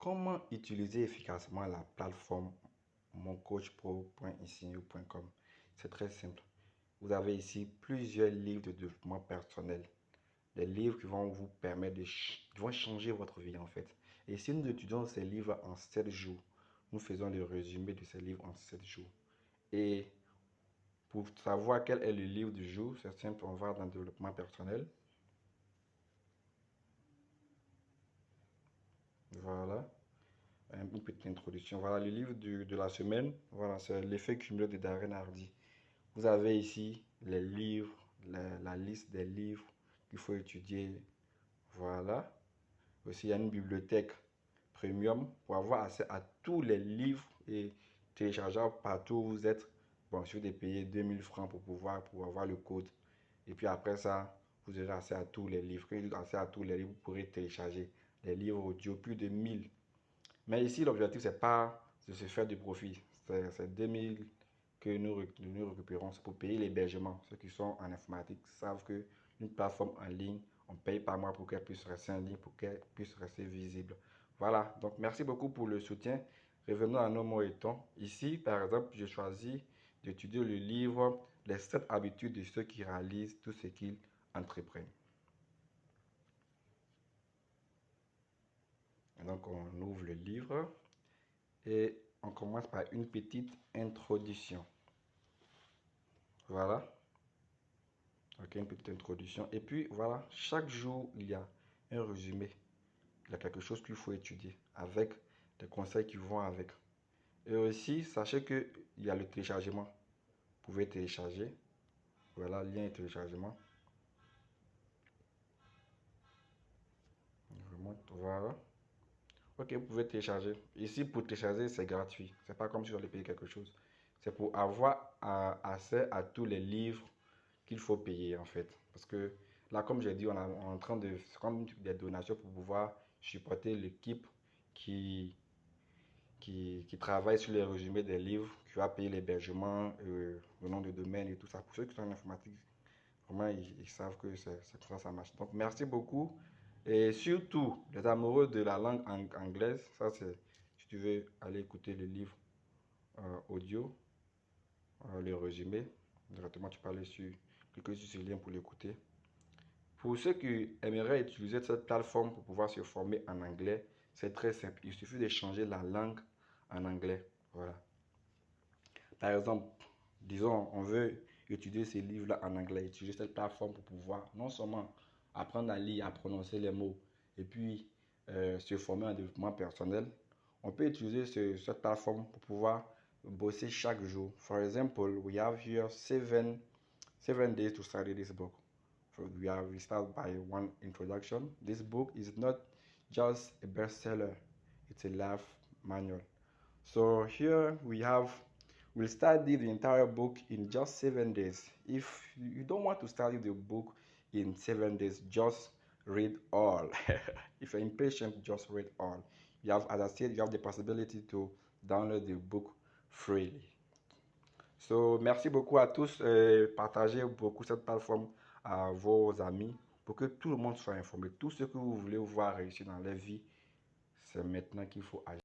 Comment utiliser efficacement la plateforme moncoachpro.insigno.com? C'est très simple. Vous avez ici plusieurs livres de développement personnel. Des livres qui vont vous permettre qui vont changer votre vie en fait. Et si nous étudions ces livres en 7 jours, nous faisons le résumé de ces livres en 7 jours. Et pour savoir quel est le livre du jour, c'est simple, on va dans le développement personnel. Voilà. Une petite introduction. Voilà le livre de la semaine. Voilà, c'est l'effet cumulé de Darren Hardy. Vous avez ici les livres, la liste des livres qu'il faut étudier. Voilà. Aussi, il y a une bibliothèque premium pour avoir accès à tous les livres et téléchargeables partout où vous êtes. Bon, si vous devez payer 2000 francs pour avoir le code. Et puis après ça, vous aurez accès à tous les livres. Quand vous aurez accès à tous les livres, vous pourrez télécharger les livres audio, plus de 1000. Mais ici, l'objectif, c'est pas de se faire du profit. C'est 2000 que nous récupérons. C'est pour payer l'hébergement. Ceux qui sont en informatique savent qu'une plateforme en ligne, on paye par mois pour qu'elle puisse rester en ligne, pour qu'elle puisse rester visible. Voilà. Donc, merci beaucoup pour le soutien. Revenons à nos mots et tons. Ici, par exemple, j'ai choisi d'étudier le livre Les 7 habitudes de ceux qui réalisent tout ce qu'ils entreprennent. Donc, on ouvre le livre et on commence par une petite introduction. Voilà. Ok, une petite introduction. Et puis, voilà, chaque jour, il y a un résumé. Il y a quelque chose qu'il faut étudier avec des conseils qui vont avec. Et aussi, sachez qu'il y a le téléchargement. Vous pouvez télécharger. Voilà, lien et téléchargement. Je vous montre, voilà. Ok, vous pouvez télécharger. Ici, pour télécharger, c'est gratuit. C'est pas comme si vous allez payer quelque chose. C'est pour avoir accès à tous les livres qu'il faut payer en fait. Parce que là, comme j'ai dit, on est en train de faire des donations pour pouvoir supporter l'équipe qui travaille sur les résumés des livres, qui va payer l'hébergement, le nom de domaine et tout ça. Pour ceux qui sont en informatique, vraiment, ils savent que c'est comme ça ça marche. Donc, merci beaucoup. Et surtout, les amoureux de la langue anglaise, ça c'est, si tu veux aller écouter le livre audio, le résumé, directement tu peux aller cliquer sur ce lien pour l'écouter. Pour ceux qui aimeraient utiliser cette plateforme pour pouvoir se former en anglais, c'est très simple. Il suffit de changer la langue en anglais. Voilà. Par exemple, disons, on veut étudier ces livres-là en anglais, utiliser cette plateforme pour pouvoir non seulement apprendre à lire, à prononcer les mots, et puis se former en développement personnel. On peut utiliser cette plateforme pour pouvoir bosser chaque jour. For example, we have here seven days to study this book. So we start by one introduction. This book is not just a bestseller, it's a life manual. So here we'll study the entire book in just 7 days. If you don't want to study the book in 7 days, just read all. If you're impatient, just read all. You have, as I said, you have the possibility to download the book freely. So, merci beaucoup à tous. Partagez beaucoup cette plateforme à vos amis pour que tout le monde soit informé. Tout ce que vous voulez voir réussir dans la vie, c'est maintenant qu'il faut agir.